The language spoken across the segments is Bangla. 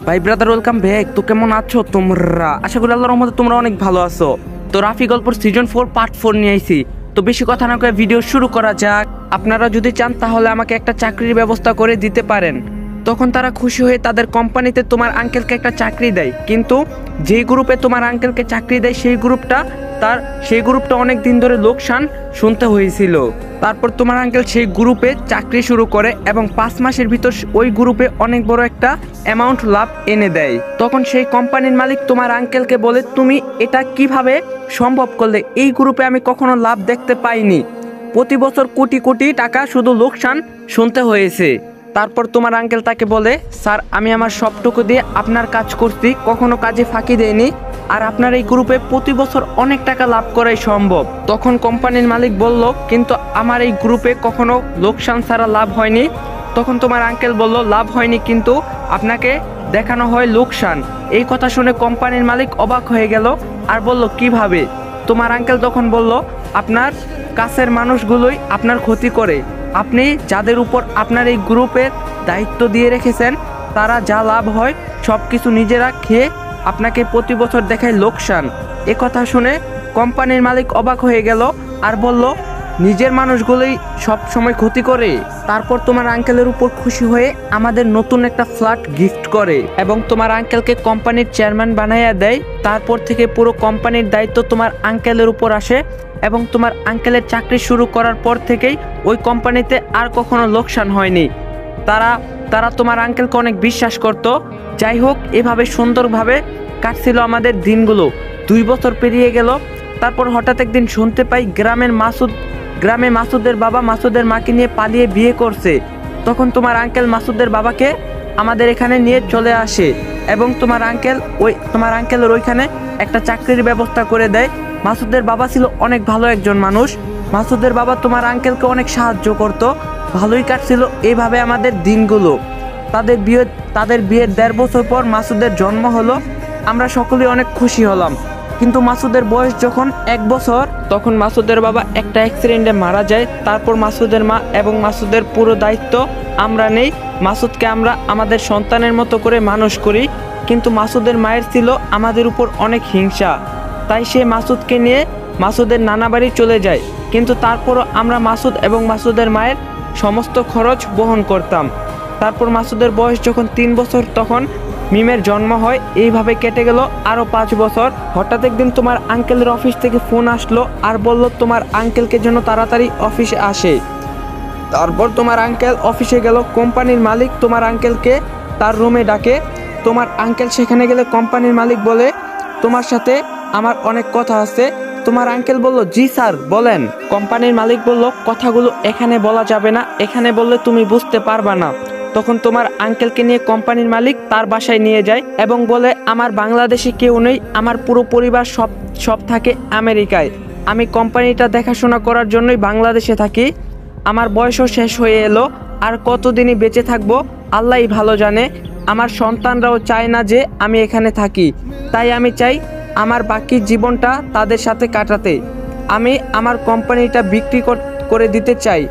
ভাই ব্রাদার ওয়েলকাম ব্যাক। তো কেমন আছো তোমরা? আশা করি আল্লাহর রহমতে তোমরা অনেক ভালো আছো। তো রাফি গল্পর সিজন 4 পার্ট 4 নিয়ে আইছি। তো বেশি কথা না কয়ে ভিডিও শুরু করা যাক। আপনারা যদি চান তাহলে আমাকে একটা চাকরির ব্যবস্থা করে দিতে পারেন। তখন তারা খুশি হয়ে তাদের কোম্পানিতে তোমার আঙ্কেলকে একটা চাকরি দেয়, কিন্তু যেই গ্রুপে তোমার আঙ্কেলকে চাকরি দেয় সেই গ্রুপটা অনেক দিন ধরে লোকসান শুনতে হয়েছিল। তারপর তোমার আঙ্কেল সেই গ্রুপে চাকরি শুরু করে এবং 5 মাসের ভিতর ওই গ্রুপে অনেক বড় একটা অ্যামাউন্ট লাভ এনে দেয়। তখন সেই কোম্পানির মালিক তোমার আঙ্কেলকে বলে, তুমি এটা কিভাবে সম্ভব করলে? এই গ্রুপে আমি কখনো লাভ দেখতে পাইনি, প্রতি বছর কোটি কোটি টাকা শুধু লোকসান শুনতে হয়েছে। তারপর তোমার আঙ্কেল তাকে বলে, স্যার আমি আমার সবটুকু দিয়ে আপনার কাজ করছি, কখনো কাজে ফাঁকি দেয়নি, আর আপনার এই গ্রুপে প্রতি বছর অনেক টাকা লাভ করাই সম্ভব। তখন কোম্পানির মালিক বলল, কিন্তু আমার এই গ্রুপে কখনো লোকসান ছাড়া লাভ হয়নি। তখন তোমার আঙ্কেল বলল, লাভ হয়নি কিন্তু আপনাকে দেখানো হয় লোকসান। এই কথা শুনে কোম্পানির মালিক অবাক হয়ে গেল আর বলল, কিভাবে? তোমার আঙ্কেল তখন বলল, আপনার কাছের মানুষগুলোই আপনার ক্ষতি করে। আপনি যাদের উপর আপনার এই গ্রুপের দায়িত্ব দিয়ে রেখেছেন তারা যা লাভ হয় সব কিছু নিজেরা খেয়ে আপনাকে প্রতি বছর দেখায় লোকসান। এ কথা শুনে কোম্পানির মালিক অবাক হয়ে গেল আর বলল, নিজের মানুষগুলোই সব সময় ক্ষতি করে? তারপর তোমার আঙ্কেলের উপর খুশি হয়ে আমাদের নতুন একটা ফ্ল্যাট গিফট করে এবং তোমার আঙ্কেলকে কোম্পানির চেয়ারম্যান বানাইয়া দেয়। তারপর থেকে পুরো কোম্পানির দায়িত্ব তোমার আঙ্কেলের উপর আসে এবং তোমার আঙ্কেলের চাকরি শুরু করার পর থেকেই ওই কোম্পানিতে আর কখনো লোকসান হয়নি। তারা তোমার আঙ্কেলকে অনেক বিশ্বাস করত। যাই হোক, এভাবে সুন্দরভাবে কাটছিল আমাদের দিনগুলো। 2 বছর পেরিয়ে গেল। তারপর হঠাৎ একদিন শুনতে পাই গ্রামে মাসুদের বাবা মাসুদের মাকে নিয়ে পালিয়ে বিয়ে করছে। তখন তোমার আঙ্কেল মাসুদের বাবাকে আমাদের এখানে নিয়ে চলে আসে এবং তোমার আঙ্কেলের ওইখানে একটা চাকরির ব্যবস্থা করে দেয়। মাসুদের বাবা ছিল অনেক ভালো একজন মানুষ। মাসুদের বাবা তোমার আঙ্কেলকে অনেক সাহায্য করত। ভালোই কাটছিল এইভাবে আমাদের দিনগুলো। তাদের বিয়ের 1.5 বছর পর মাসুদের জন্ম হলো। আমরা সকলেই অনেক খুশি হলাম। কিন্তু মাসুদের বয়স যখন 1 বছর, তখন মাসুদের বাবা একটা অ্যাক্সিডেন্টে মারা যায়। তারপর মাসুদের মা এবং মাসুদের পুরো দায়িত্ব আমরা নেই। মাসুদকে আমরা আমাদের সন্তানের মতো করে মানুষ করি। কিন্তু মাসুদের মায়ের ছিল আমাদের উপর অনেক হিংসা, তাই সে মাসুদকে নিয়ে মাসুদের নানা বাড়ি চলে যায়। কিন্তু তারপরও আমরা মাসুদ এবং মাসুদের মায়ের সমস্ত খরচ বহন করতাম। তারপর মাসুদের বয়স যখন 3 বছর, তখন মিমের জন্ম হয়। এইভাবে কেটে গেল আরও 5 বছর। হঠাৎ একদিন তোমার আঙ্কেলের অফিস থেকে ফোন আসলো আর বলল তোমার আঙ্কেলকে যেন তাড়াতাড়ি অফিসে আসে। তারপর তোমার আঙ্কেল অফিসে গেল। কোম্পানির মালিক তোমার আঙ্কেলকে তার রুমে ডাকে। তোমার আঙ্কেল সেখানে গেলে কোম্পানির মালিক বলে, তোমার সাথে আমার অনেক কথা আছে। তোমার আঙ্কেল বলল, জি স্যার বলেন। কোম্পানির মালিক বলল, কথাগুলো এখানে বলা যাবে না, এখানে বললে তুমি বুঝতে পারবা না। তখন তোমার আঙ্কেলকে নিয়ে কোম্পানির মালিক তার বাসায় নিয়ে যায় এবং বলে, আমার বাংলাদেশে কেউ নেই, আমার পুরো পরিবার সব থাকে আমেরিকায়। আমি কোম্পানিটা দেখাশোনা করার জন্যই বাংলাদেশে থাকি। আমার বয়সও শেষ হয়ে এলো, আর কতদিনই বেঁচে থাকবো আল্লাহই ভালো জানে। আমার সন্তানরাও চায় না যে আমি এখানে থাকি, তাই আমি চাই আমার বাকি জীবনটা তাদের সাথে কাটাতে। আমি আমার কোম্পানিটা বিক্রি করে দিতে চাই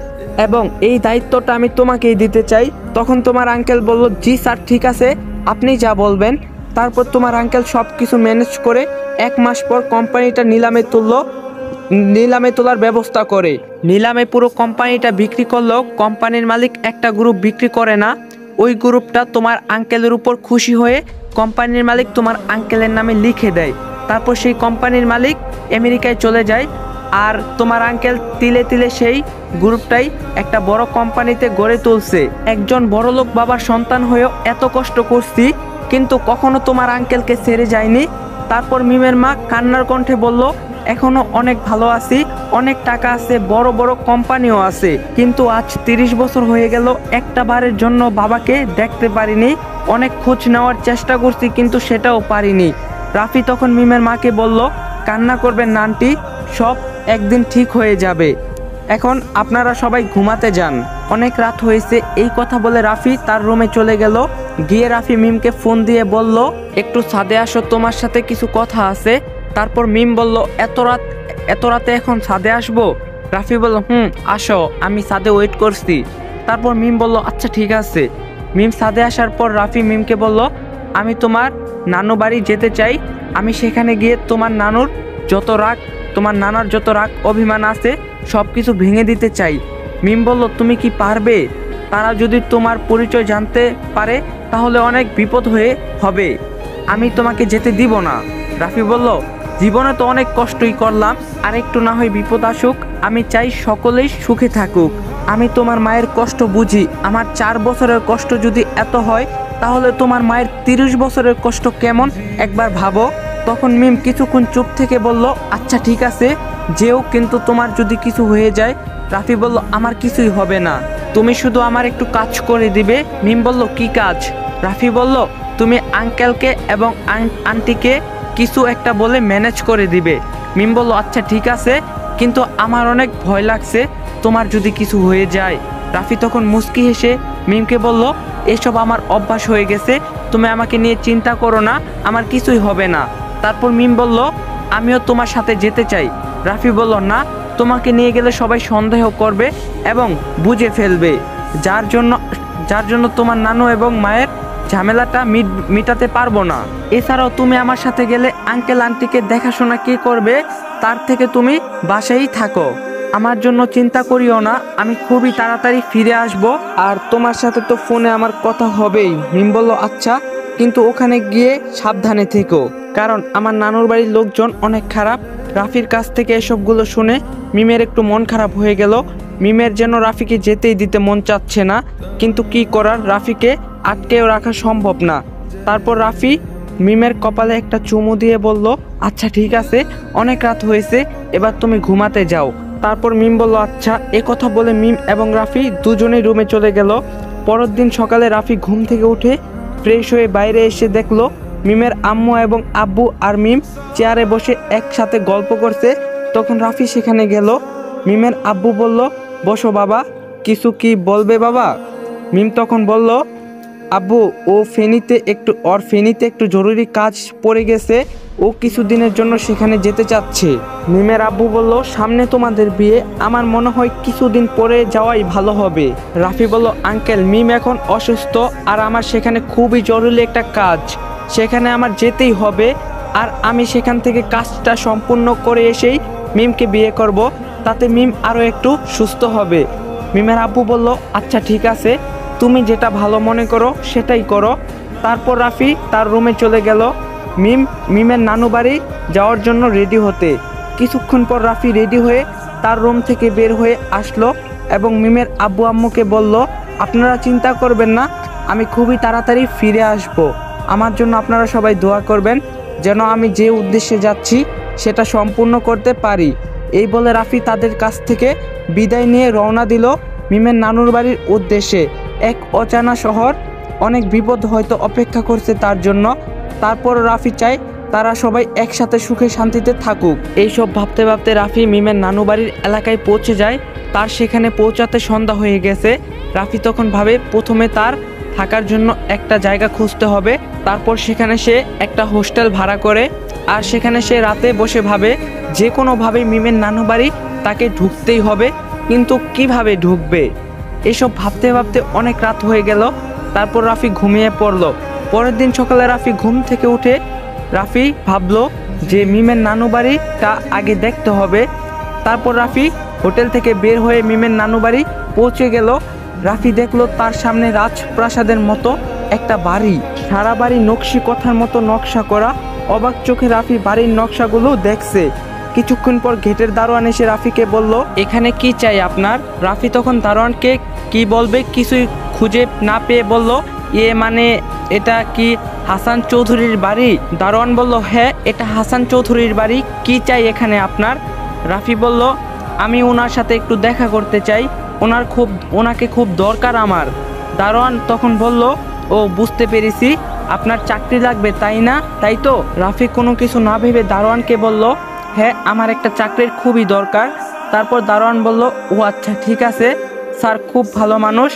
এবং এই দায়িত্বটা আমি তোমাকেই দিতে চাই। তখন তোমার আঙ্কেল বলল, জি স্যার ঠিক আছে, আপনি যা বলবেন। তারপর তোমার আঙ্কেল সব কিছু ম্যানেজ করে 1 মাস পর কোম্পানিটা নিলামে তোলার ব্যবস্থা করে। নিলামে পুরো কোম্পানিটা বিক্রি করলেও কোম্পানির মালিক একটা গ্রুপ বিক্রি করে না। ওই গ্রুপটা তোমার আঙ্কেলের উপর খুশি হয়ে কোম্পানির মালিক তোমার আঙ্কেলের নামে লিখে দেয়। তারপর সেই কোম্পানির মালিক আমেরিকায় চলে যায় আর তোমার আঙ্কেল তিলে তিলে সেই গ্রুপটাই একটা বড় কোম্পানিতে গড়ে তুলছে। একজন বড়লোক বাবার সন্তান হয়েও এত কষ্ট করছি, কিন্তু কখনো তোমার আঙ্কেলকে ছেড়ে যায়নি। তারপর মিমের মা কান্নার কণ্ঠে বলল, এখনো অনেক ভালো আছি, অনেক টাকা আছে, বড় বড় কোম্পানিও আছে, কিন্তু আজ 30 বছর হয়ে গেল একটা বারের জন্য বাবাকে দেখতে পারিনি। অনেক খোঁজ নেওয়ার চেষ্টা করছি কিন্তু সেটাও পারিনি। রাফি তখন মিমের মাকে বলল, কান্না করবেন না আন্টি, সব একদিন ঠিক হয়ে যাবে। এখন আপনারা সবাই ঘুমাতে যান, অনেক রাত হয়েছে। এই কথা বলে রাফি তার রুমে চলে গেল। গিয়ে রাফি মিমকে ফোন দিয়ে বলল, একটু ছাদে আসো, তোমার সাথে কিছু কথা আছে। তারপর মিম বলল, এত রাতে এখন ছাদে আসবো? রাফি বলল, আসো, আমি ছাদে ওয়েট করছি। তারপর মিম বলল, আচ্ছা ঠিক আছে। মিম ছাদে আসার পর রাফি মিমকে বলল, আমি তোমার নানু বাড়ি যেতে চাই। আমি সেখানে গিয়ে তোমার নানার যত রাগ অভিমান আছে সব কিছু ভেঙে দিতে চাই। মিম বলল, তুমি কি পারবে? তারা যদি তোমার পরিচয় জানতে পারে তাহলে অনেক বিপদ হবে। আমি তোমাকে যেতে দিব না। রাফি বলল, জীবনে তো অনেক কষ্টই করলাম, আর একটু না হয় বিপদ আসুক। আমি চাই সকলেই সুখে থাকুক। আমি তোমার মায়ের কষ্ট বুঝি। আমার 4 বছরের কষ্ট যদি এত হয় তাহলে তোমার মায়ের 30 বছরের কষ্ট কেমন একবার ভাবো। তখন মিম কিছুক্ষণ চুপ থেকে বলল, আচ্ছা ঠিক আছে যেও, কিন্তু তোমার যদি কিছু হয়ে যায়। রাফি বলল, আমার কিছুই হবে না, তুমি শুধু আমার একটু কাজ করে দিবে। মিম বলল, কি কাজ? রাফি বলল, তুমি আঙ্কেলকে এবং আন্টিকে কিছু একটা বলে ম্যানেজ করে দিবে। মিম বলল, আচ্ছা ঠিক আছে, কিন্তু আমার অনেক ভয় লাগছে তোমার যদি কিছু হয়ে যায়। রাফি তখন মুচকি হেসে মিমকে বলল, এসব আমার অভ্যাস হয়ে গেছে, তুমি আমাকে নিয়ে চিন্তা করো না, আমার কিছুই হবে না। তারপর মিম বলল, আমিও তোমার সাথে যেতে চাই। রাফি বলল, না, তোমাকে নিয়ে গেলে সবাই সন্দেহ করবে এবং বুঝে ফেলবে, যার জন্য তোমার নানু এবং মায়ের ঝামেলাটা মিটাতে পারবো না। এছাড়াও তুমি আমার সাথে গেলে আঙ্কেল আন্টিকে দেখাশোনা কে করবে? তার থেকে তুমি বাসায়ই থাকো। আমার জন্য চিন্তা করিও না, আমি খুবই তাড়াতাড়ি ফিরে আসব। আর তোমার সাথে তো ফোনে আমার কথা হবেই। মিম বলল, আচ্ছা, কিন্তু ওখানে গিয়ে সাবধানে থেকো, কারণ আমার নানুর বাড়ির লোকজন অনেক খারাপ। রাফির কাছ থেকে এসবগুলো শুনে মিমের একটু মন খারাপ হয়ে গেল। মিমের যেন রাফিকে যেতেই দিতে মন চাচ্ছে না, কিন্তু কি করার, রাফিকে আটকেও রাখা সম্ভব না। তারপর রাফি মিমের কপালে একটা চুমু দিয়ে বলল, আচ্ছা ঠিক আছে, অনেক রাত হয়েছে, এবার তুমি ঘুমাতে যাও। তারপর মিম বলল, আচ্ছা। কথা বলে মিম এবং রাফি দুজনেই রুমে চলে গেল। পরের দিন সকালে রাফি ঘুম থেকে উঠে ফ্রেশ হয়ে বাইরে এসে দেখলো মিমের আম্মু এবং আব্বু আর মিম চেয়ারে বসে একসাথে গল্প করছে। তখন রাফি সেখানে গেল। মিমের আব্বু বলল, বসো বাবা, কিছু কি বলবে বাবা? মিম তখন বলল, আব্বু, ফেনীতে একটু জরুরি কাজ পড়ে গেছে, ও কিছুদিনের জন্য সেখানে যেতে চাচ্ছে। মিমের আব্বু বলল, সামনে তোমাদের বিয়ে, আমার মনে হয় কিছুদিন পরে যাওয়াই ভালো হবে। রাফি বলল, আঙ্কেল, মিম এখন অসুস্থ আর আমার সেখানে খুবই জরুরি একটা কাজ, সেখানে আমার যেতেই হবে। আর আমি সেখান থেকে কাজটা সম্পূর্ণ করে এসেই মিমকে বিয়ে করব, তাতে মিম আরও একটু সুস্থ হবে। মিমের আব্বু বলল, আচ্ছা ঠিক আছে, তুমি যেটা ভালো মনে করো সেটাই করো। তারপর রাফি তার রুমে চলে গেল মিমের নানু বাড়ি যাওয়ার জন্য রেডি হতে। কিছুক্ষণ পর রাফি রেডি হয়ে তার রুম থেকে বের হয়ে আসলো এবং মিমের আব্বু আম্মুকে বলল, আপনারা চিন্তা করবেন না, আমি খুবই তাড়াতাড়ি ফিরে আসব। আমার জন্য আপনারা সবাই দোয়া করবেন যেন আমি যে উদ্দেশ্যে যাচ্ছি সেটা সম্পূর্ণ করতে পারি। এই বলে রাফি তাদের কাছ থেকে বিদায় নিয়ে রওনা দিল মিমের নানুর বাড়ির উদ্দেশ্যে। এক অজানা শহর, অনেক বিপদ হয়তো অপেক্ষা করছে তার জন্য। তারপর রাফি চায় তারা সবাই একসাথে সুখে শান্তিতে থাকুক। এইসব ভাবতে ভাবতে রাফি মিমের নানু বাড়ির এলাকায় পৌঁছে যায়। তার সেখানে পৌঁছাতে সন্ধ্যা হয়ে গেছে। রাফি তখন ভাবে প্রথমে তার থাকার জন্য একটা জায়গা খুঁজতে হবে, তারপর সেখানে সে একটা হোস্টেল ভাড়া করে। আর সেখানে সে রাতে বসে ভাবে যে কোনোভাবে মিমের নানু বাড়ি তাকে ঢুকতেই হবে, কিন্তু কিভাবে ঢুকবে? এসব ভাবতে ভাবতে অনেক রাত হয়ে গেল। তারপর রাফি ঘুমিয়ে পড়ল। পরের দিন সকালে রাফি ঘুম থেকে উঠে রাফি ভাবলো যে মিমের নানু বাড়িটা আগে দেখতে হবে। তারপর রাফি হোটেল থেকে বের হয়ে মিমের নানু বাড়ি পৌঁছে গেল। রাফি দেখলো তার সামনে রাজপ্রাসাদের মতো একটা বাড়ি, সারা বাড়ি নকশি কথার মতো নকশা করা। অবাক চোখে রাফি বাড়ির নকশাগুলো দেখছে। কিছুক্ষণ পর গেটের দারোয়ান এসে রাফিকে বলল, এখানে কি চাই আপনার? রাফি তখন দারোয়ানকে কি বলবে কিছুই খুঁজে না পেয়ে বলল, মানে এটা কি হাসান চৌধুরীর বাড়ি? দারোয়ান বলল, হ্যাঁ, এটা হাসান চৌধুরীর বাড়ি, কি চাই এখানে আপনার? রাফি বলল, আমি ওনার সাথে একটু দেখা করতে চাই, ওনাকে খুব দরকার আমার। দারোয়ান তখন বলল, ও বুঝতে পেরেছি, আপনার চাকরি লাগবে তাই না? তাই তো? রাফি কোনো কিছু না ভেবে দারোয়ানকে বলল, হ্যাঁ, আমার একটা চাকরির খুবই দরকার। তারপর দারোয়ান বলল, ও আচ্ছা ঠিক আছে, স্যার খুব ভালো মানুষ,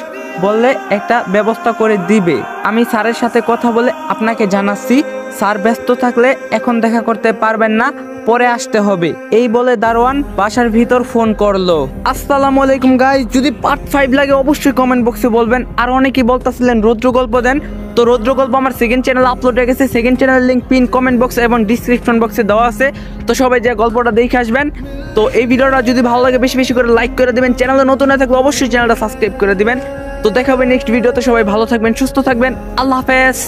বললে একটা ব্যবস্থা করে দিবে। আমি স্যারের সাথে কথা বলে আপনাকে জানাচ্ছি। স্যার ব্যস্ত থাকলে এখন দেখা করতে পারবেন না, পরে আসতে হবে। এই বলে দারোয়ান বাসার ভিতর ফোন করলো। আসসালামু আলাইকুম গাইস, যদি পার্ট 5 লাগে অবশ্যই কমেন্ট বক্সে বলবেন। আর অনেকেই বলতেছিলেন রৌদ্র গল্প দেন, তো রৌদ্র গল্প আমার সেকেন্ড চ্যানেলে আপলোড হয়ে গেছে। সেকেন্ড চ্যানেলের লিংক পিন কমেন্ট বক্সে এবং ডিসক্রিপশন বক্সে দেওয়া আছে, তো সবাই যে গল্পটা দেখে আসবেন। তো এই ভিডিওটা যদি ভালো লাগে বেশি বেশি করে লাইক করে দিবেন, চ্যানেলে নতুন না থাকলে অবশ্যই চ্যানেলটা সাবস্ক্রাইব করে দিবেন। তো দেখা হবে নেক্সট ভিডিওতে, সবাই ভালো থাকবেন, সুস্থ থাকবেন, আল্লাহ হাফেজ।